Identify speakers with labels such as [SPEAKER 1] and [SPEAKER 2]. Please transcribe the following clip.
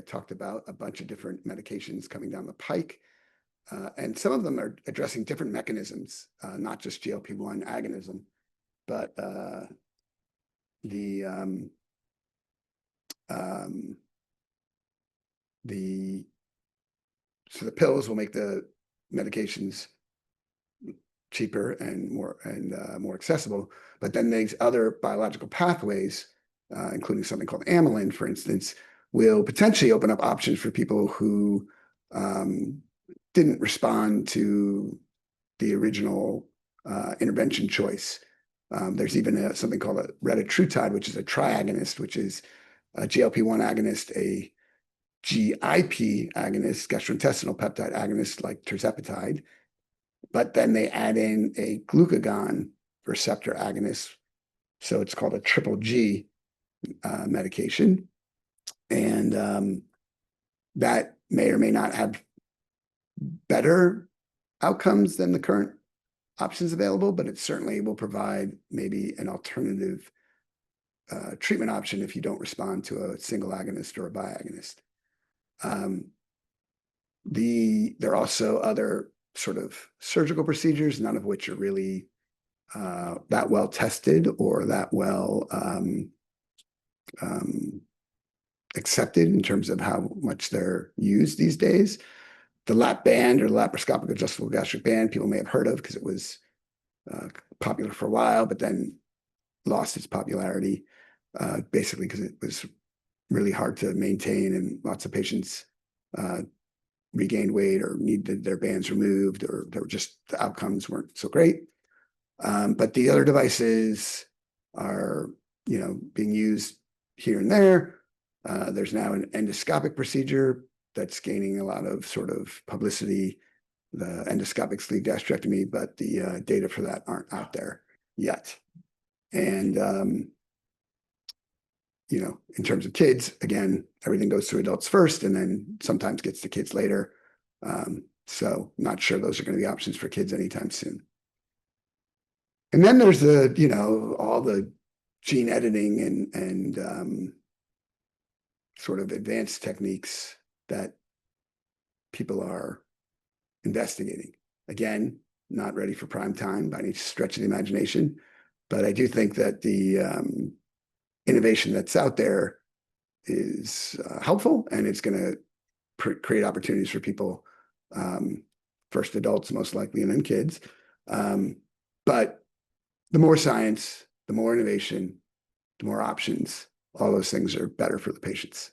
[SPEAKER 1] talked about a bunch of different medications coming down the pike. And some of them are addressing different mechanisms, not just GLP-1 agonism, but the pills will make the medications cheaper and more accessible. But then these other biological pathways, including something called amylin, for instance, will potentially open up options for people who didn't respond to the original intervention choice. There's even something called a Retatrutide, which is a triagonist, which is a GLP-1 agonist, a GIP agonist, gastrointestinal peptide agonist like tirzepatide, but then they add in a glucagon receptor agonist. So it's called a triple G medication. And that may or may not have better outcomes than the current options available, but it certainly will provide maybe an alternative treatment option if you don't respond to a single agonist or a biagonist. There are also other sort of surgical procedures, none of which are really that well tested or that well accepted in terms of how much they're used these days. The lap band or laparoscopic adjustable gastric band, people may have heard of because it was popular for a while, but then lost its popularity, basically because it was really hard to maintain, and lots of patients regained weight or needed their bands removed, or the outcomes weren't so great. But the other devices are, being used here and there. There's now an endoscopic procedure that's gaining a lot of sort of publicity, the endoscopic sleeve gastrectomy, but the data for that aren't out there yet. And, in terms of kids, again, everything goes to adults first and then sometimes gets to kids later. So not sure those are going to be options for kids anytime soon. And then there's all the gene editing and sort of advanced techniques that people are investigating. Again, not ready for prime time by any stretch of the imagination, but I do think that the innovation that's out there is helpful, and it's going to create opportunities for people, first adults most likely, and then kids. But the more science, the more innovation, the more options, all those things are better for the patients.